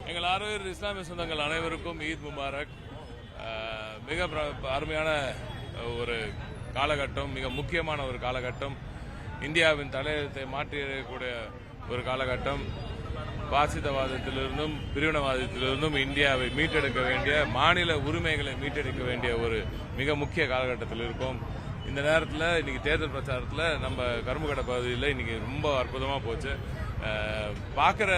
எங்கள் ஆரோக்கிய இஸ்லாமிய சொந்தங்கள் அனைவருக்கும் ஈத் முபாரக். மிக அருமையான ஒரு காலகட்டம், மிக முக்கியமான ஒரு காலகட்டம். இந்தியாவின் தலையத்தை மாற்றியக்கூடிய ஒரு காலகட்டம். பாசிதவாதத்திலிருந்தும் பிரிவினவாதத்திலிருந்தும் இந்தியாவை மீட்டெடுக்க வேண்டிய, மாநில உரிமைகளை மீட்டெடுக்க வேண்டிய ஒரு மிக முக்கிய காலகட்டத்தில் இருக்கோம். இந்த நேரத்தில் இன்னைக்கு தேர்தல் பிரச்சாரத்தில் நம்ம கரும்புக்கடை பகுதியில் இன்னைக்கு ரொம்ப அற்புதமாக போச்சு. பார்க்குற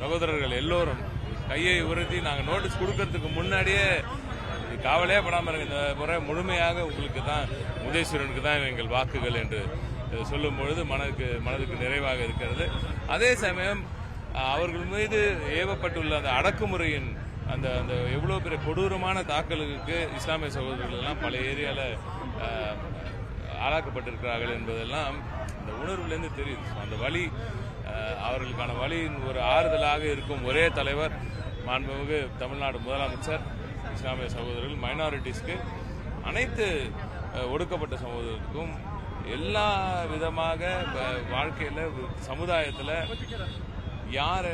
சகோதரர்கள் எல்லோரும் கையை உறுதி நாங்கள் நோட்டீஸ் கொடுக்கறதுக்கு முன்னாடியே காவலே படாமல் இருக்க, இந்த முறை முழுமையாக உங்களுக்கு தான், உதயசூரனுக்கு தான் எங்கள் வாக்குகள் என்று சொல்லும் பொழுது மனதுக்கு நிறைவாக இருக்கிறது. அதே சமயம் அவர்கள் மீது ஏவப்பட்டுள்ள அந்த அடக்குமுறையின் அந்த அந்த எவ்வளோ பெரிய கொடூரமான தாக்கலுக்கு இஸ்லாமிய சகோதரர்கள் எல்லாம் பல ஏரியாவில் ஆளாக்கப்பட்டிருக்கிறார்கள் என்பதெல்லாம் அந்த உணர்வுலேருந்து தெரியுது. அந்த வழி, அவர்களுக்கான வழியின் ஒரு ஆறுதலாக இருக்கும் ஒரே தலைவர் மாண்புமிகு தமிழ்நாடு முதலமைச்சர். இஸ்லாமிய சகோதரர்கள், மைனாரிட்டிஸ்க்கு, அனைத்து ஒடுக்கப்பட்ட சமூகத்துக்கும் எல்லா விதமாக வாழ்க்கையில், சமுதாயத்தில் யார்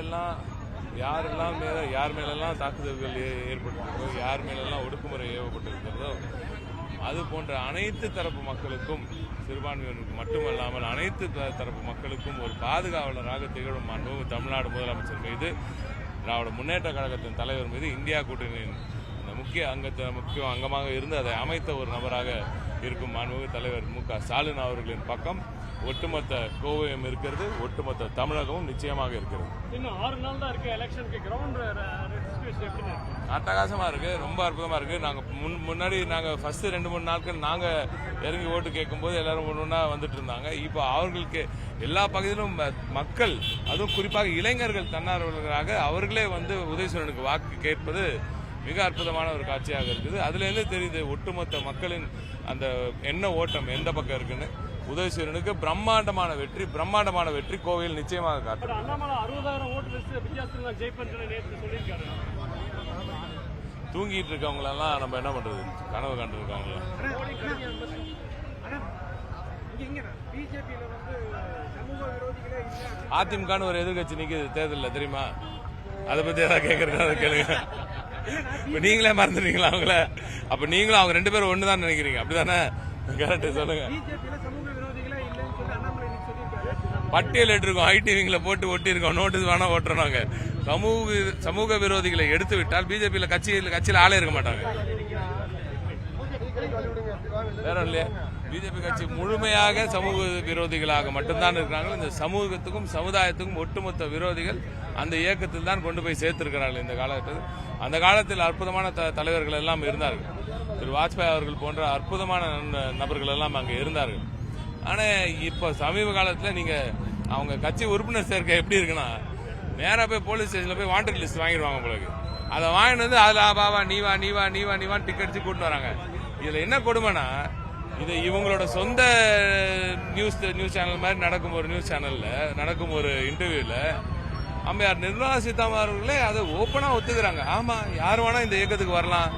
மேலெல்லாம் தாக்குதல்கள் ஏற்பட்டிருக்கோ, யார் மேலெல்லாம் ஒடுக்குமுறை ஏவப்பட்டிருக்கிறதோ, அது போன்ற அனைத்து தரப்பு மக்களுக்கும், சிறுபான்மையினருக்கு மட்டுமல்லாமல் அனைத்து தரப்பு மக்களுக்கும் ஒரு பாதுகாவலராக திகழும் மாண்புமிகு தமிழ்நாடு முதலமைச்சர் மீது, திராவிட முன்னேற்ற கழகத்தின் தலைவர் மீது, இந்தியா கூட்டணியின் முக்கிய அங்கமாக இருந்து அதை அமைத்த ஒரு நபராக இருக்கும் மாண்புமிகு தலைவர் மு.க. ஸ்டாலின் அவர்களின் பக்கம் ஒட்டுமொத்த கோவையும் இருக்கிறது, ஒட்டுமொத்த தமிழகமும் நிச்சயமாக இருக்கிறது. இன்னும் 6 நாள் தான் இருக்கு எலெக்ஷனுக்கு. கிரவுண்ட் எப்படி அட்டகாசமா இருக்கு, ரொம்ப அற்புதமா இருக்கு. நாங்க முன்னாடி ஃபர்ஸ்ட் 2-3 நாட்கள் நாங்க இறங்கி ஓட்டு கேட்கும்போது எல்லாரும் ஒண்ணா வந்துட்டு இருந்தாங்க. இப்போ அவர்களுக்கு எல்லா பகுதியிலும் மக்கள், அதுவும் குறிப்பாக இளைஞர்கள் தன்னார்வலர்களாக அவர்களே வந்து உதயசூரனுக்கு வாக்கு கேட்பது மிக அற்புதமான ஒரு காட்சியாக இருக்குது. அதுல இருந்து தெரியுது ஒட்டுமொத்த மக்களின் அந்த எண்ண ஓட்டம் எந்த பக்கம் இருக்குன்னு. உதயசூரனுக்கு பிரம்மாண்டமான வெற்றி கோவையில் நிச்சயமாக காட்டும். தூங்கிட்டு இருக்கவங்களெல்லாம் நம்ம என்ன பண்றது, கனவு கண்டு இருக்கவங்கள. அதிமுகன்னு ஒரு எதிர்கட்சி நிக்குது தேர்தலில், தெரியுமா? அதை பத்தி ஏதாவது கேட்கறது கேளுங்க. இப்ப நீங்களே மறந்துடுறீங்களா அவங்கள? அப்ப நீங்களும் அவங்க 2 பேரும் ஒண்ணுதான் நினைக்கிறீங்க, அப்படிதானே? கரெக்ட், சொல்லுங்க. பட்டியல் இருக்கோம், ஐடிவிங்களை போட்டு ஒட்டி இருக்கோம், நோட்டீஸ் வேணா ஓட்டுறோம். நாங்க சமூக விரோதிகளை எடுத்து விட்டால் பிஜேபியில கட்சியில ஆளே இருக்க மாட்டாங்க. வேற இல்லையா? பிஜேபி கட்சி முழுமையாக சமூக விரோதிகளாக மட்டும்தான் இருக்கிறாங்க. இந்த சமூகத்துக்கும் சமுதாயத்துக்கும் ஒட்டுமொத்த விரோதிகள் அந்த இயக்கத்தில் தான் கொண்டு போய் சேர்த்திருக்கிறார்கள் இந்த காலகட்டத்தில். அந்த காலத்தில் அற்புதமான தலைவர்கள் எல்லாம் இருந்தார்கள். திரு வாஜ்பாய் அவர்கள் போன்ற அற்புதமான நபர்கள் எல்லாம் அங்கே இருந்தார்கள். ஆனா இப்ப சமீப காலத்துல நீங்க அவங்க கட்சி உறுப்பினர் சேர்க்கை எப்படி இருக்குன்னா, நேரா போய் போலீஸ் ஸ்டேஷன்ல போய் வாண்டட் லிஸ்ட் வாங்கிடுவாங்க உங்களுக்கு. அதை வாங்கிட்டு வந்து அதுல பாவா நீவா டிக்கெட் அடிச்சு கூட்டு வராங்க. இதுல என்ன கொடுமைனா, இது இவங்களோட சொந்த நியூஸ் சேனல் மாதிரி நடக்கும் ஒரு நியூஸ் சேனல்ல நடக்கும் ஒரு இன்டர்வியூல அம்மையார் நிர்மலா சீதாராமன் அவர்களே அதை ஓப்பனா ஒத்துக்கிறாங்க. ஆமா, யார் வேணா இந்த இயக்கத்துக்கு வரலாம்.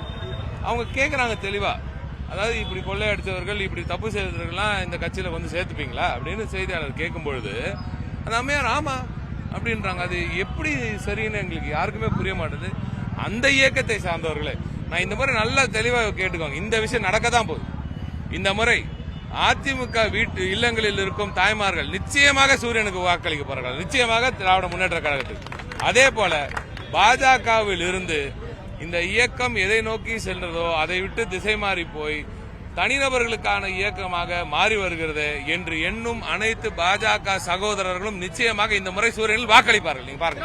அவங்க கேட்கறாங்க தெளிவா, அதாவது இப்படி கொள்ளையடித்தவர்கள், இப்படி தப்பு செய்தவர்கள்லாம் இந்த கட்சியில வந்து சேர்த்துப்பீங்களா அப்படின்னு செய்தியாளர் கேட்கும் பொழுது அந்த அம்மையார் ஆமா அப்படின்றாங்க. அது எப்படி சரின்னு எங்களுக்கு யாருக்குமே புரிய மாட்டேது. அந்த இயக்கத்தை சார்ந்தவர்களே, நான் இந்த முறை நல்லா தெளிவாக கேட்டுக்கோங்க, இந்த விஷயம் நடக்க தான் போகுது. இந்த முறை அதிமுக வீட்டு இல்லங்களில் இருக்கும் தாய்மார்கள் நிச்சயமாக சூரியனுக்கு வாக்களிக்க போறார்கள், நிச்சயமாக திராவிட முன்னேற்ற கழகத்துக்கு. அதே போல பாஜகவில் இருந்து இந்த இயக்கம் எதை நோக்கி சென்றதோ அதை விட்டு திசை மாறி போய் தனிநபர்களுக்கான இயக்கமாக மாறி வருகிறது என்று எண்ணும் அனைத்து பாஜக சகோதரர்களும் நிச்சயமாக இந்த முறை சூரியனில் வாக்களிப்பார்கள். நீங்க பாருங்க.